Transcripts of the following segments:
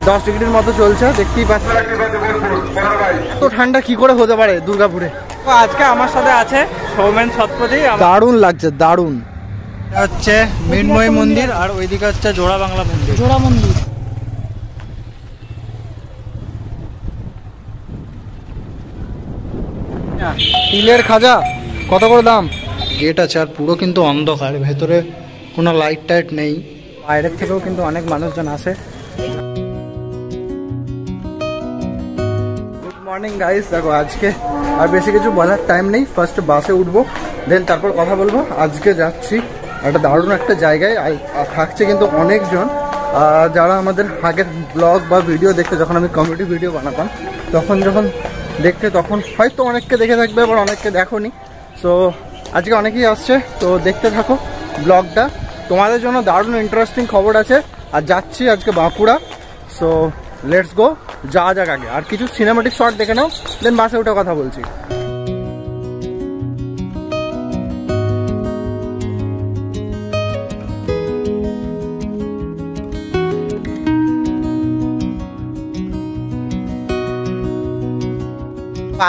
10 ডিগ্রির মতো চলছে, দেখতেই পাচ্ছি। এত ঠান্ডা কি করে হতে পারে দুর্গাপুরে? আজকে আমার সাথে আছে সৌমেন শতপথী। দারুণ লাগছে, দারুণ। হচ্ছে মৃন্ময় মন্দির আর ওইদিকে হচ্ছে জোড়া বাংলা মন্দির। জোড়া মন্দির তিলের খাজা কত করে দাম? গেট আছে আর পুরো কিন্তু অন্ধকার, ভেতরে কোনো লাইট টাইট নেই। বাইরের থেকেও কিন্তু অনেক মানুষজন আসে। Good morning guys. দেখো আজকে আর বেশি কিছু বলার টাইম নেই, ফার্স্ট বাসে উঠবো, দেন তারপর কথা বলবো। আজকে যাচ্ছি একটা দারুণ একটা জায়গায়, থাকছে কিন্তু অনেকজন যারা আমাদের আগের ব্লগ বা ভিডিও দেখতে, যখন আমি কমেডি ভিডিও বানাতাম যখন দেখতে, তখন হয়তো অনেককে দেখে থাকবে, আবার অনেককে দেখোনি। সো আজকে অনেকেই আসছে, তো দেখতে থাকো ব্লগটা, তোমাদের জন্য দারুণ ইন্টারেস্টিং খবর আছে। আর যাচ্ছি আজকে বাঁকুড়া। সো লেটস গো, যাওয়া যাক। আগে আর কিছু সিনেমাটিক শট দেখে নাও, দেন বাসে উঠে কথা বলছি।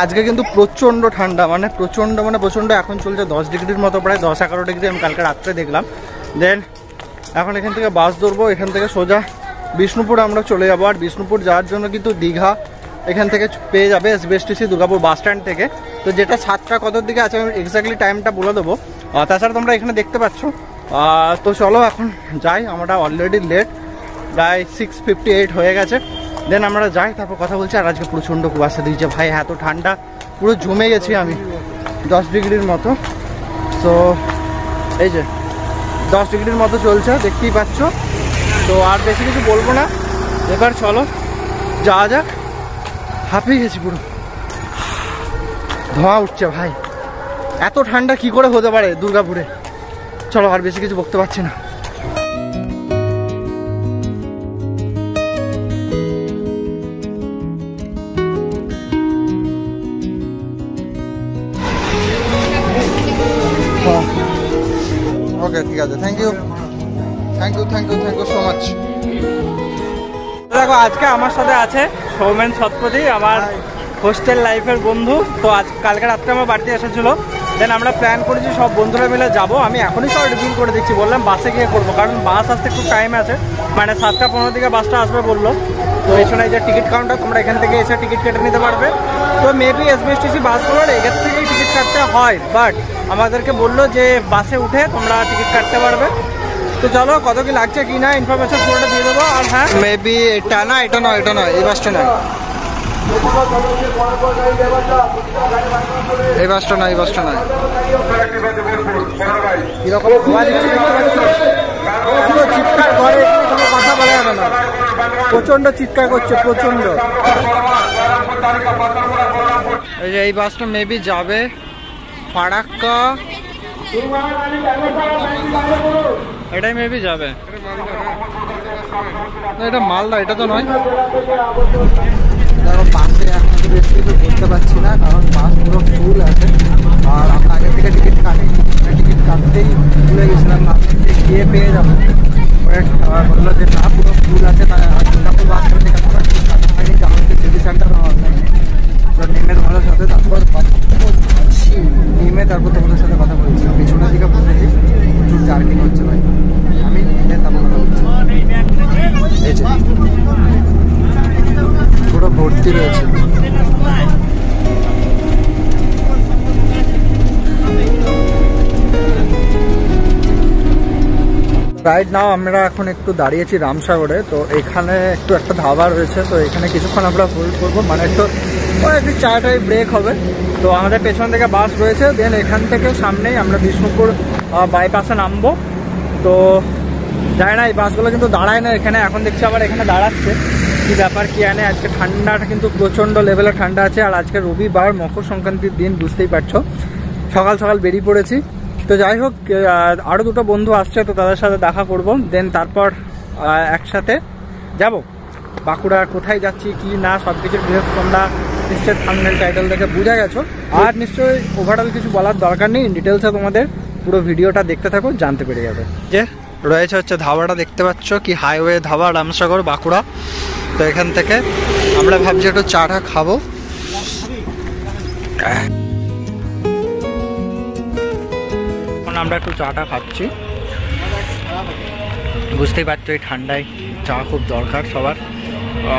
আজকে কিন্তু প্রচণ্ড ঠান্ডা, মানে প্রচণ্ড। এখন চলছে 10 ডিগ্রির মতো, প্রায় 10-11 ডিগ্রি আমি কালকে রাত্রে দেখলাম। দেন এখন এখান থেকে বাস ধরবো, এখান থেকে সোজা বিষ্ণুপুর আমরা চলে যাবো। আর বিষ্ণুপুর যাওয়ার জন্য কিন্তু দীঘা এখান থেকে পেয়ে যাবে এসবিএসটিসি দুর্গাপুর বাস স্ট্যান্ড থেকে। তো যেটা 7টা কতর দিকে আছে আমি এক্স্যাক্টলি টাইমটা বলে দেবো। তাছাড়া তোমরা এখানে দেখতে পাচ্ছ। তো চলো এখন যাই, আমরা অলরেডি লেট, প্রায় 6:58 হয়ে গেছে। দেন আমরা যাই, তারপর কথা বলছি। আর আজকে প্রচণ্ড কুয়াশা দিয়েছে ভাই, এত ঠান্ডা, পুরো জমে গেছি আমি 10 ডিগ্রির মতো। তো এই যে 10 ডিগ্রির মতো চলছে, দেখতেই পাচ্ছ। তো আর বেশি কিছু বলবো না, এবার চলো যাওয়া যাক। হাঁপিয়ে গেছি পুরো, ধোঁয়া উঠছে ভাই। এত ঠান্ডা কি করে হতে পারে দুর্গাপুরে? চলো আর বেশি কিছু বলতে পারছি না। ওকে, ঠিক আছে, থ্যাংক ইউ সো মাচ। দেখো আজকে আমার সাথে আছে সৌমেন শতপথী, আমার হোস্টেল লাইফের বন্ধু। তো কালকে রাত্রে আমার বাড়িতে এসেছিল। দেন আমরা প্ল্যান করেছি সব বন্ধুরা মিলে যাব। আমি এখনই সব রিভিল করে দিচ্ছি, বললাম বাসে গিয়ে করবো, কারণ বাস আসতে একটু টাইম আছে, মানে 7:15 দিকে বাসটা আসবে বললো। তো এখানে যে টিকিট কাউন্টার, তোমরা এখান থেকে এসে টিকিট কেটে নিতে পারবে। তো মেবি এসবিএসটিসি বাসগুলোর এখান থেকেই টিকিট কাটতে হয়, বাট আমাদেরকে বললো যে বাসে উঠে তোমরা টিকিট কাটতে পারবে। তো চলো কত কি লাগছে কি না ইনফরমেশন পুরোটা দিয়ে দেবো। আর হ্যাঁ, মেবি এটা নয়, এই বাসটা নয়, এই বাসটা নয়। কিরকম চিৎকার করে, কোনো কথা বলা যাবে না, প্রচন্ড চিৎকার করছে, প্রচন্ড। এই যে এই বাসটা মেবি যাবে ফারাক্কা, এটাই মেবি যাবে। এটা মালদা, এটা তো নয়। দেখো বাসে এখন বেশি কিছু করতে পারছি না, কারণ বাস পুরো ফুল আছে। আর আমরা আগে থেকে টিকিট কাটতেই ভুলে গেছিলাম, ভাবছি গিয়ে পেয়ে যাবো। বললো যে না, পুরো ফুল আছে। দুর্গাপুর বাস স্ট্যান্ডে আমাদের সিটি সেন্টার নেমে তোমাদের সাথে তারপর তোমাদের সাথে কথা বলছি। পিছনের দিকে বসেছি, প্রচুর জার্কিং হচ্ছে ভাই। আমি তারপর কথা বলছি। এই যে পুরো ভর্তি রয়েছে। রাইট নাও আমরা এখন একটু দাঁড়িয়েছি রামসাগরে। তো এখানে একটু একটা ধাবা রয়েছে, তো এখানে কিছুক্ষণ আমরা হোল্ড করবো, মানে একটু চাটাই ব্রেক হবে। তো আমাদের পেছন থেকে বাস রয়েছে। দেন এখান থেকে সামনেই আমরা বিষ্ণুপুর বাইপাসে নামবো। তো যায় না, এই বাসগুলো কিন্তু দাঁড়ায় না এখানে, এখন দেখছি আবার এখানে দাঁড়াচ্ছে। কি ব্যাপার কি আনে, আজকে ঠান্ডাটা কিন্তু প্রচণ্ড লেভেলে ঠান্ডা আছে। আর আজকে রবিবার, মকর সংক্রান্তির দিন, বুঝতেই পারছো। সকাল সকাল বেরিয়ে পড়েছি। তো যাই হোক, আরও দুটো বন্ধু আসছে, তো তাদের সাথে দেখা করব। দেন তারপর একসাথে যাব বাঁকুড়া। কোথায় যাচ্ছি কি না সব কিছুর বিশেষ তোমরা নিশ্চয়ই থাম্বনেল টাইটেল দেখে বুঝে গেছো। আর নিশ্চয়ই ওভারঅল কিছু বলার দরকার নেই, ডিটেলসে তোমাদের পুরো ভিডিওটা দেখতে থাকো, জানতে পেরে যাবে। যে রয়েছে হচ্ছে ধাবাটা, দেখতে পাচ্ছ কি হাইওয়ে ধাবা, রামসাগর বাঁকুড়া। তো এখান থেকে আমরা ভাবছি একটু চাটা খাবো। এখন আমরা একটু চাটা খাচ্ছি। বুঝতেই পারছো এই ঠান্ডায় চা খুব দরকার সবার,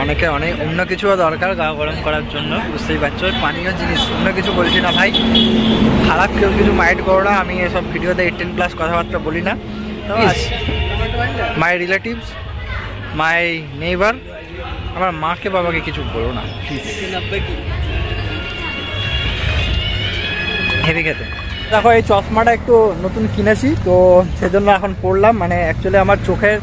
অনেকে অনেক অন্য কিছুও দরকার গা গরম করার জন্য। বুঝতেই পারছো পানীয় জিনিস, অন্য কিছু বলছি না ভাই, খারাপ কেউ কিছু মাইন্ড করো না। আমি এসব ভিডিওতে 18+ কথাবার্তা বলি না। মাই রিলেটিভস, মাই নেইবার, আমার মাকে বাবাকে কিছু বলো না প্লিজ। হেভি খেতে। দেখো এই চশমাটা একটু নতুন কিনেছি, তো সেজন্য এখন পড়লাম। মানে অ্যাকচুয়ালি আমার চোখের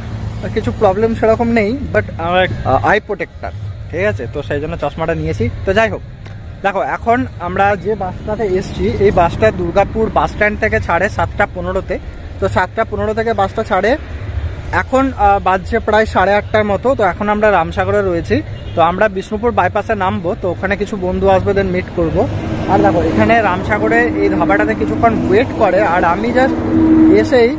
কিছু প্রবলেম সেরকম নেই, বাট আমার আই প্রোটেক্টার, ঠিক আছে, তো সেই জন্য চশমাটা নিয়েছি। তো যাই হোক, দেখো এখন আমরা যে বাসটাতে এসছি, এই বাসটা দুর্গাপুর বাস স্ট্যান্ড থেকে ছাড়ে 7টা 15-তে। তো 7টা 15 থেকে বাসটা ছাড়ে, এখন বাজছে প্রায় 8:30টার মতো। তো এখন আমরা রামসাগরে রয়েছি। তো আমরা বিষ্ণুপুর বাইপাসে নামবো, তো ওখানে কিছু বন্ধু আসবে, দেন মিট করব। আর দেখো এখানে রামসাগরে এই ধাবাটাতে কিছুক্ষণ ওয়েট করে। আর আমি জাস্ট এসেই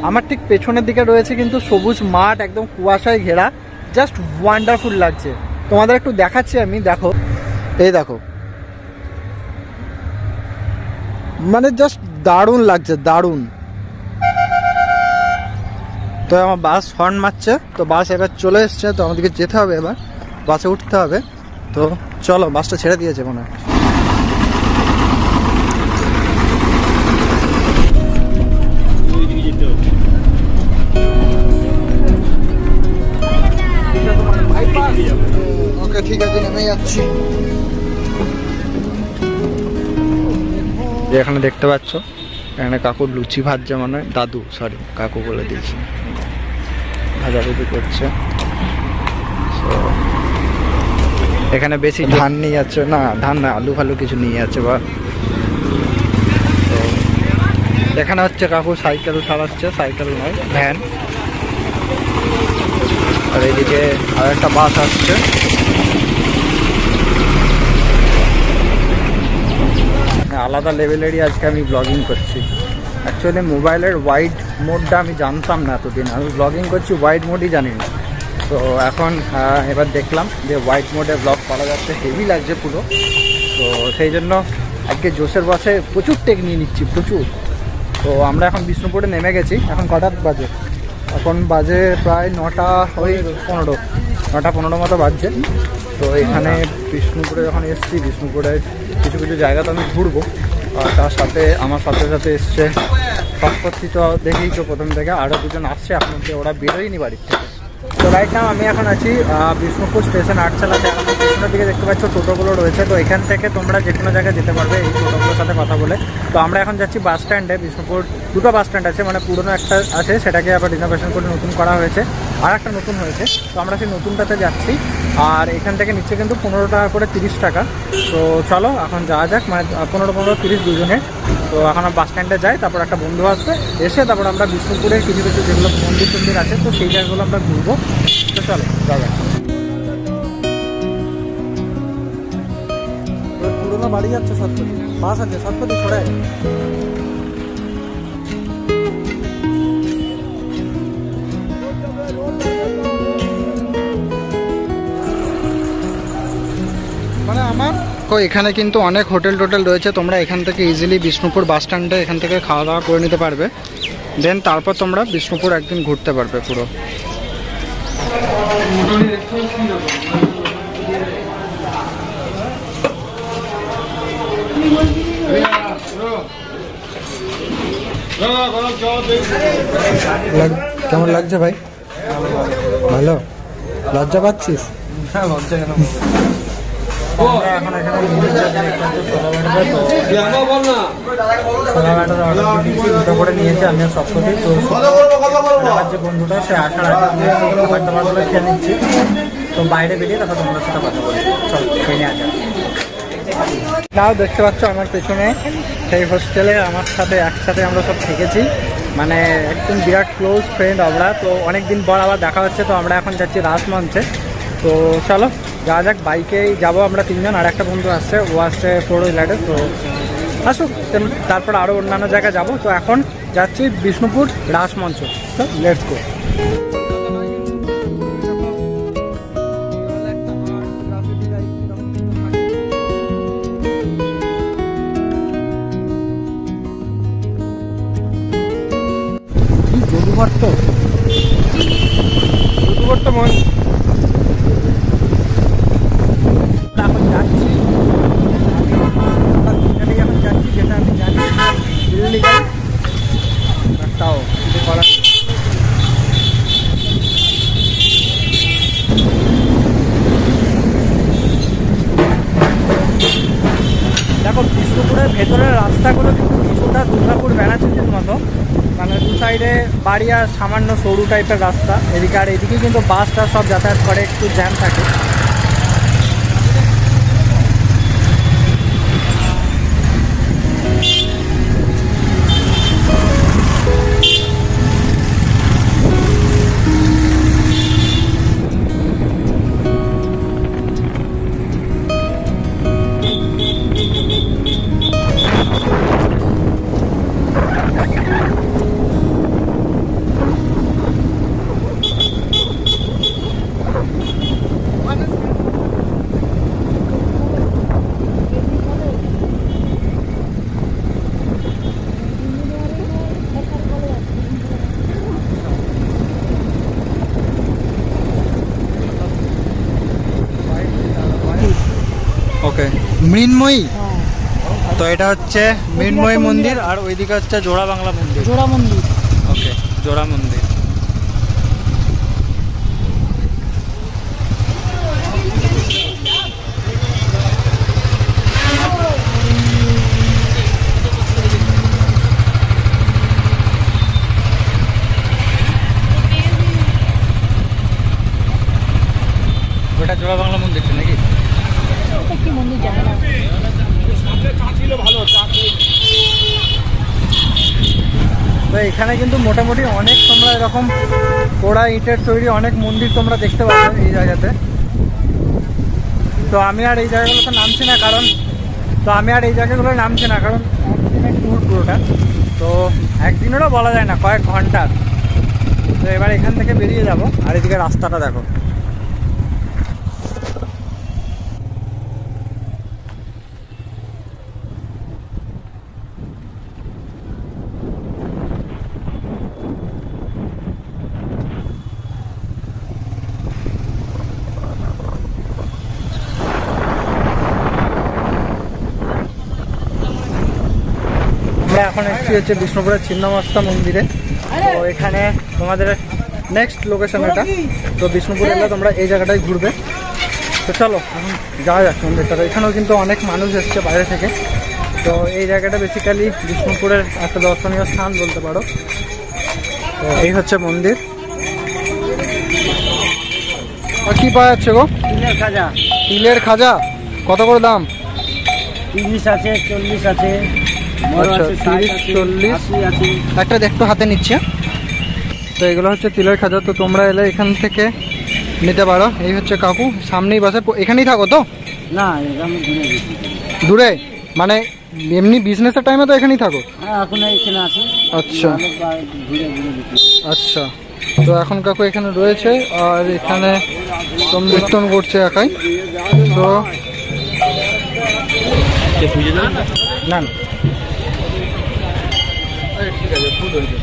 আমার ঠিক পেছনের দিকে রয়েছে কিন্তু সবুজ মাঠ, একদম কুয়াশায় ঘেরা, জাস্ট ওয়ান্ডারফুল লাগছে। তোমাদের একটু দেখাচ্ছি আমি, দেখো এই দেখো, মানে জাস্ট দারুণ লাগছে, দারুণ। তো আমার বাস হর্ন মারছে, তো বাস এবার চলে এসছে, তো আমাদেরকে যেতে হবে, এবার বাসে উঠতে হবে। তো চলো, বাসটা ছেড়ে দিয়েছে মনে হয়। ওকে ঠিক আছে, নেমে যাচ্ছি। এখানে দেখতে পাচ্ছ, এখানে কাকু লুচি ভাজছে, মানে দাদু, সরি কাকু বলে দিয়েছি, ভাজাভুজি করছে। এখানে বেশি ধান নিয়ে যাচ্ছে, না ধান না, আলু ফালু কিছু নিয়ে যাচ্ছে বা। এখানে হচ্ছে কাকু সাইকেল চালাচ্ছে, সাইকেল নয় ভ্যান। আর এইদিকে আর একটা বাস আসছে। আলাদা লেভেলেরই আজকে আমি ব্লগিং করছি। অ্যাকচুয়ালি মোবাইলের ওয়াইড মোডটা আমি জানতাম না এতদিন, আমি ব্লগিং করছি ওয়াইড মোডই জানি না। তো এখন এবার দেখলাম যে ওয়াইড মোডে ব্লগ করা যাচ্ছে, হেভি লাগছে পুরো। তো সেই জন্য আজকে জোশের বসে প্রচুর টেক নিয়ে নিচ্ছি, প্রচুর। তো আমরা এখন বিষ্ণুপুরে নেমে গেছি। এখন কটা বাজে? এখন বাজে প্রায় 9:15 মতো বাজছে। তো এখানে বিষ্ণুপুরে যখন এসেছি, বিষ্ণুপুরের কিছু কিছু জায়গা তো আমি ঘুরবো। আর তার সাথে আমার সাথে সাথে এসছে সৎপত্তি, তো দেখেই তো প্রথম থেকে আরও দুজন আসছে, আপনার ওরা বেরোয়নি বাড়ির থেকে। তো রাইট নাও আমি এখন আছি বিষ্ণুপুর স্টেশন আটচালাতে। আমাদের পেছনের দিকে দেখতে পাচ্ছ টোটোগুলো রয়েছে। তো এখান থেকে তোমরা যে কোনো জায়গায় যেতে পারবে এই টোটোগুলোর সাথে কথা বলে। তো আমরা এখন যাচ্ছি বাস স্ট্যান্ডে। বিষ্ণুপুর দুটো বাস স্ট্যান্ড আছে, মানে পুরনো একটা আছে, সেটাকে আবার রিনোভেশন করে নতুন করা হয়েছে, আর একটা নতুন হয়েছে। তো আমরা সেই নতুনটাতে যাচ্ছি। আর এখান থেকে নিচ্ছে কিন্তু 15 টাকা করে, 30 টাকা। তো চলো এখন যাওয়া যাক, মানে 15-15-30 দুজনে। তো এখন বাস স্ট্যান্ডে যাই, তারপর একটা বন্ধু আসবে, এসে তারপর আমরা বিষ্ণুপুরের কিছু কিছু যেগুলো মন্দির টন্দির আছে, তো সেই জায়গাগুলো আমরা ঘুরবো। তো চলো যাওয়া যাক। পুরোনো বাড়ি যাচ্ছে সৎপতি, বাস আছে, সৎপতি ছড়ায়। মানে আমার এখানে কিন্তু অনেক হোটেল টোটেল রয়েছে, তোমরা এখান থেকে ইজিলি বিষ্ণুপুর বাস স্ট্যান্ডে এখান থেকে খাওয়া দাওয়া করে নিতে পারবে। দেন তারপর তোমরা বিষ্ণুপুর একদিন ঘুরতে পারবে পুরো। কেমন লাগছে ভাই? ভালো? লজ্জা পাচ্ছিস? এখন এখানে দুটো করে নিয়েছি আমি আর সবকটি। তো আমার যে বন্ধুটা, সে আসার আগে খাবার দাবারগুলো খেয়ে নিচ্ছি। তো বাইরে বেরিয়ে তারপর তোমাদের সাথে কথা বলি। চল খেয়ে নিয়ে আসা। তাও দেখতে পাচ্ছ আমার পেছনে সেই হোস্টেলে আমার সাথে একসাথে আমরা সব থেকেছি, মানে একদম বিরাট ক্লোজ ফ্রেন্ড আমরা। তো অনেকদিন পর আবার দেখা হচ্ছে। তো আমরা এখন যাচ্ছি রাজমঞ্চে। তো চলো যাওয়া যাক, বাইকেই যাবো আমরা তিনজন, আর একটা বন্ধু আসছে, ও আসছে 4 হুইলারে। তো আসুক, তারপর আরও অন্যান্য জায়গায় যাবো। তো এখন যাচ্ছি বিষ্ণুপুর রাসমঞ্চ। Let's go. এখন যাচ্ছি যেটা আমি জানি ইলিগাল, তাও কিছু করার। দেখো বিষ্ণুপুরের ভেতরের রাস্তাগুলো কিন্তু কিছুটা দুর্গাপুর বেনাচিতির মতো, মানে দু সাইডে বাড়ি আর সামান্য সরু টাইপের রাস্তা। এদিকে আর এদিকে কিন্তু বাসটা সব যাতায়াত করে, একটু জ্যাম থাকে। ওকে, মৃন্ময়ী। তো এটা হচ্ছে মৃন্ময়ী মন্দির, আর ওইদিকে হচ্ছে জোড়া বাংলা মন্দির। জোড়া মন্দির। ওকে, জোড়া মন্দির। ওটা জোড়া বাংলা মন্দির নাকি? কি মন্দির জানি না। তো এখানে কিন্তু মোটামুটি অনেক তোমরা এরকম পোড়া ইটের তৈরি অনেক মন্দির তোমরা দেখতে পাবে এই জায়গাতে। তো আমি আর এই জায়গাগুলোতে নামছি না, কারণ একদিনের ট্যুর পুরোটা, তো একদিনেরও বলা যায় না, কয়েক ঘন্টার। তো এবার এখান থেকে বেরিয়ে যাব। আর এদিকে রাস্তাটা দেখো, এখন এসেছি হচ্ছে বিষ্ণুপুরের ছিন্নমস্তা মন্দিরে। তো এখানে তোমাদের নেক্সট লোকেশন এটা। তো বিষ্ণুপুর এলে তোমরা এই জায়গাটায় ঘুরবে। তো চলো এখন যাওয়া যাক মন্দিরটা। এখানেও কিন্তু অনেক মানুষ এসছে বাইরে থেকে। তো এই জায়গাটা বেসিক্যালি বিষ্ণুপুরের একটা দর্শনীয় স্থান বলতে পারো। তো এই হচ্ছে মন্দির। কি পাওয়া যাচ্ছে গো? তিলের খাজা। তিলের খাজা কত করে দাম? 30 আছে, 40 আছে। আচ্ছা, 30, 40। একটা একটু হাতে নিচ্ছে। তো এগুলো হচ্ছে তিলের খাজা। তো তোমরা এলে এখান থেকে নিতে পারো। এই হচ্ছে কাকু, সামনেই বাসে। এখানেই থাকো তো? না, দূরে মানে এমনি বিজনেসের টাইমে তো এখানেই থাকো? এখন এখানে আছি। আচ্ছা আচ্ছা। তো এখন কাকু এখানে রয়েছে, আর এখানে কীর্তন করছে একাই। তো না না, ঠিক আছে, ফুল হয়েছে,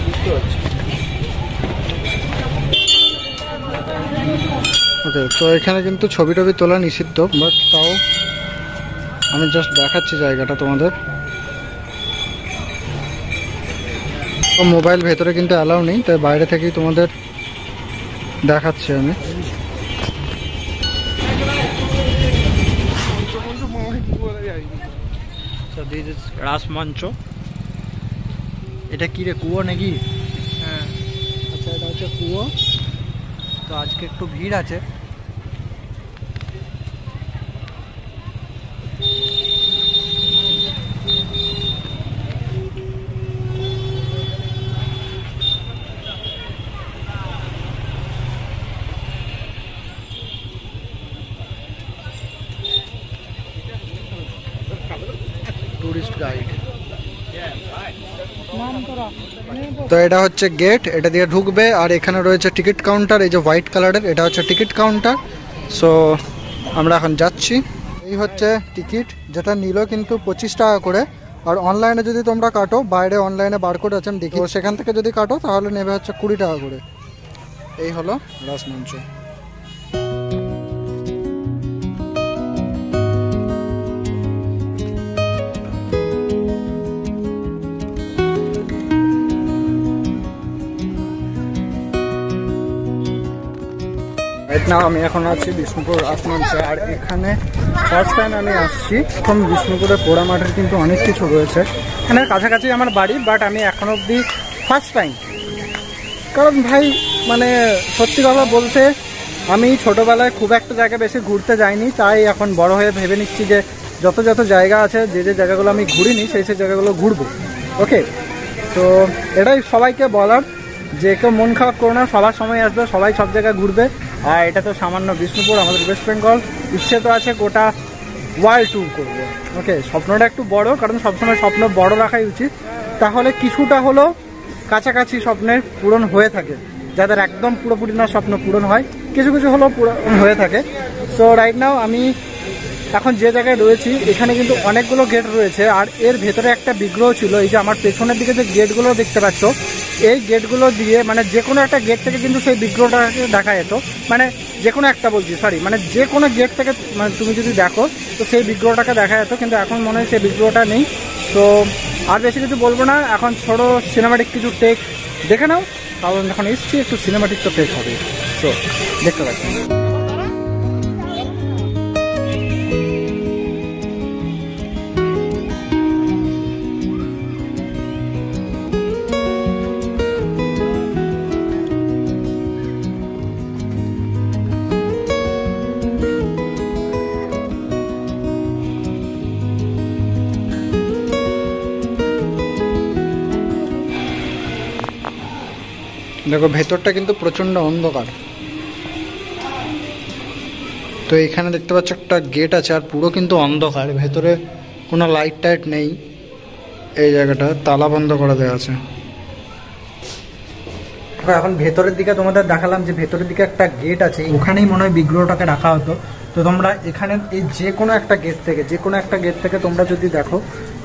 বুঝতে পারছি। ওকে, তো এখানে কিন্তু ছবি টবি তোলা নিষিদ্ধ, বাট তাও আমি জাস্ট দেখাচ্ছি জায়গাটা তোমাদের। তো মোবাইল ভেতরে কিন্তু অ্যালাউ নেই, তাই বাইরে থেকেই তোমাদের দেখাচ্ছি আমি। রাসমঞ্চ। এটা কি রে, কুয়ো নাকি? হ্যাঁ, আচ্ছা, এটা হচ্ছে কুয়ো। তো আজকে একটু ভিড় আছে। Tourist guide. তো এটা হচ্ছে গেট, এটা দিয়ে ঢুকবে। আর এখানে রয়েছে টিকিট কাউন্টার, এই যে হোয়াইট কালারের এটা হচ্ছে টিকিট কাউন্টার। সো আমরা এখন যাচ্ছি। এই হচ্ছে টিকিট, যেটা নিল কিন্তু 25 টাকা করে। আর অনলাইনে যদি তোমরা কাটো, বাইরে অনলাইনে বারকোড আছে আমি দেখি, তো সেখান থেকে যদি কাটো তাহলে নেবে হচ্ছে 20 টাকা করে। এই হলো রাসমঞ্চ। না আমি এখন আছি বিষ্ণুপুর রাসমঞ্চে। আর এখানে ফার্স্ট টাইম আমি আসছি। এখন বিষ্ণুপুরে পোড়ামাটির কিন্তু অনেক কিছু রয়েছে, এখানে কাছাকাছি আমার বাড়ি, বাট আমি এখন অবধি ফার্স্ট টাইম। কারণ ভাই মানে সত্যি কথা বলতে আমি ছোটোবেলায় খুব একটা জায়গা বেশি ঘুরতে যাইনি, তাই এখন বড় হয়ে ভেবে নিচ্ছি যে যত যত জায়গা আছে, যে যে জায়গাগুলো আমি ঘুরিনি সেই সেই জায়গাগুলো ঘুরবো। ওকে, তো এটাই সবাইকে বলার যে কেউ মন খারাপ করো না, সবার সময় আসবে, সবাই সব জায়গায় ঘুরবে। আর এটা তো সামান্য বিষ্ণুপুর, আমাদের ওয়েস্ট বেঙ্গল। ইচ্ছে তো আছে গোটা ওয়ার্ল্ড ট্যুর করবো। ওকে, স্বপ্নটা একটু বড়, কারণ সবসময় স্বপ্ন বড় রাখাই উচিত, তাহলে কিছুটা হলেও কাছাকাছি স্বপ্নের পূরণ হয়ে থাকে। যাদের একদম পুরোপুরি না স্বপ্ন পূরণ হয়, কিছু কিছু হলেও পূরণ হয়ে থাকে। সো রাইট নাও আমি এখন যে জায়গায় রয়েছি, এখানে কিন্তু অনেকগুলো গেট রয়েছে। আর এর ভেতরে একটা বিগ্রহ ছিল, এই যে আমার পেছনের দিকে যে গেটগুলো দেখতে পাচ্ছ, এই গেটগুলো দিয়ে মানে যে কোনো একটা গেট থেকে কিন্তু সেই বিগ্রহটাকে দেখা যেত। মানে যে কোনো একটা বলছি, সরি, মানে যে কোনো গেট থেকে মানে তুমি যদি দেখো তো সেই বিগ্রহটাকে দেখা যেত, কিন্তু এখন মনে হয় সেই বিগ্রহটা নেই। তো আর বেশি কিছু বলবো না, এখন ছোটো সিনেমাটিক কিছু টেক দেখে নাও, কারণ যখন এসছি একটু সিনেমাটিক তো টেক হবে। তো দেখতে পাচ্ছি। দেখো ভেতরটা কিন্তু প্রচণ্ড অন্ধকার। তো এখানে দেখতে পাচ্ছ একটা গেট আছে, আর পুরো কিন্তু অন্ধকার, ভেতরে কোনো লাইট টাইট নেই। এই জায়গাটা তালা বন্ধ করে দেওয়া আছে। এখন ভেতরের দিকে তোমাদের দেখালাম যে ভেতরের দিকে একটা গেট আছে, ওখানেই মনে হয় বিগ্রহটাকে রাখা হতো। তো তোমরা এখানে এই যে কোনো একটা গেট থেকে তোমরা যদি দেখো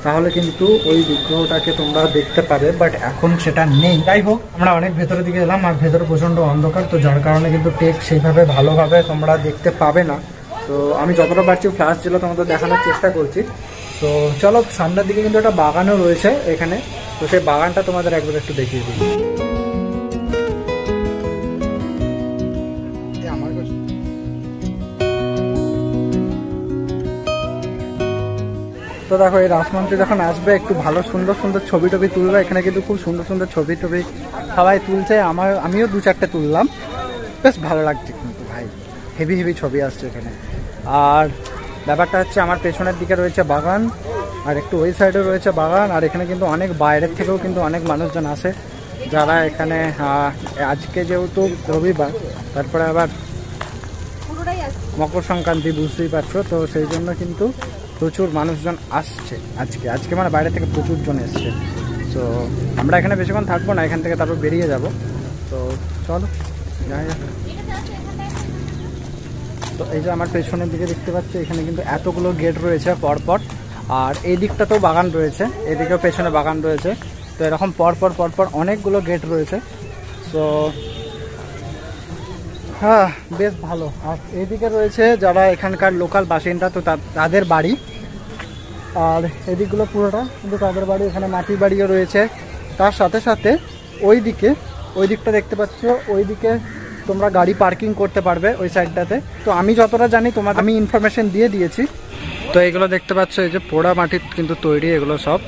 তাহলে কিন্তু ওই বিগ্রহটাকে তোমরা দেখতে পাবে, বাট এখন সেটা নেই। যাই হোক, আমরা অনেক ভেতরের দিকে এলাম, আর ভেতরে প্রচণ্ড অন্ধকার, তো যার কারণে কিন্তু টেক সেইভাবে ভালোভাবে তোমরা দেখতে পাবে না। তো আমি যতটা পারছি ফ্ল্যাশ ছিল তোমাদের দেখানোর চেষ্টা করছি। তো চলো, সামনের দিকে কিন্তু একটা বাগানও রয়েছে এখানে, তো সেই বাগানটা তোমাদের একবার একটু দেখিয়ে দিই। তো দেখো এই রাসমঞ্চে যখন আসবে একটু ভালো সুন্দর সুন্দর ছবি টবি তুলবে। এখানে কিন্তু খুব সুন্দর সুন্দর ছবি টবি সবাই তুলছে, আমিও 2-4টে তুললাম, বেশ ভালো লাগছে কিন্তু ভাই, হেভি হেভি ছবি আসছে এখানে। আর ব্যাপারটা হচ্ছে আমার পেছনের দিকে রয়েছে বাগান, আর একটু ওই সাইডে রয়েছে বাগান। আর এখানে কিন্তু অনেক বাইরের থেকেও কিন্তু অনেক মানুষজন আসে, যারা এখানে আজকে যেহেতু রবিবার, তারপরে আবার মকর সংক্রান্তি, বুঝতেই পারছো, তো সেই জন্য কিন্তু প্রচুর মানুষজন আসছে আজকে মানে বাইরে থেকে প্রচুর জন এসছে। তো আমরা এখানে বেশিক্ষণ থাকবো না, এখান থেকে তারপর বেরিয়ে যাব। তো চলো যাই যাক। তো এই যে আমার পেছনের দিকে দেখতে পাচ্ছি, এখানে কিন্তু এতগুলো গেট রয়েছে পরপর, আর এই দিকটাতেও বাগান রয়েছে, এদিকেও পেছনে বাগান রয়েছে। তো এরকম পরপর অনেকগুলো গেট রয়েছে। তো হ্যাঁ, বেশ ভালো। আর এদিকে রয়েছে যারা এখানকার লোকাল বাসিন্দা, তো তাদের বাড়ি। আর এদিকগুলো পুরোটা কিন্তু তাদের বাড়ি, এখানে মাটির বাড়িও রয়েছে। তার সাথে সাথে ওই দিকটা দেখতে পাচ্ছ, ওই দিকে তোমরা গাড়ি পার্কিং করতে পারবে ওই সাইডটাতে। তো আমি যতটা জানি আমি ইনফরমেশন দিয়ে দিয়েছি। তো এগুলো দেখতে পাচ্ছ, এই যে পোড়া মাটির কিন্তু তৈরি এগুলো সব।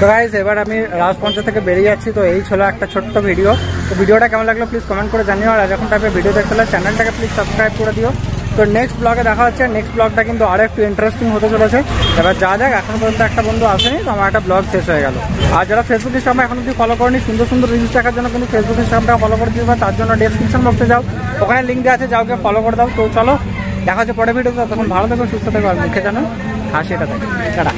তো গাইস, এবার আমি রাজপঞ্চ থেকে বেরিয়ে যাচ্ছি। তো এই ছিল একটা ছোট্ট ভিডিও। তো ভিডিওটা কেমন লাগলো প্লিজ কমেন্ট করে জানিও। আর যখন টাইপের ভিডিও দেখতে হলে চ্যানেলটাকে প্লিজ সাবস্ক্রাইব করে দিও। তো নেক্সট ব্লগে দেখা হচ্ছে। নেক্সট ব্লগটা কিন্তু আরও একটু ইন্টারেস্টিং হতে চলেছে। এবার যা যাক, এখন পর্যন্ত একটা বন্ধু আসেনি, তো আমার একটা ব্লগ শেষ হয়ে গেল। আর যারা ফেসবুক ইনস্টাগ্রামে এখন অব্দি ফলো করেনি, সুন্দর সুন্দর রিলস দেখার জন্য কিন্তু ফেসবুক ইনস্টাগ্রামটা ফলো করে দিতে, তার জন্য ডেসক্রিপশন বক্সে যাও, ওখানে লিঙ্ক দেওয়া আছে, যাওকে ফলো করে দাও। তো চলো দেখা হচ্ছে পরে ভিডিওতে, তখন ভালো থাকো, সুস্থ থাকো, আর মুখে জানো হাসিটা থাকে। টাটা।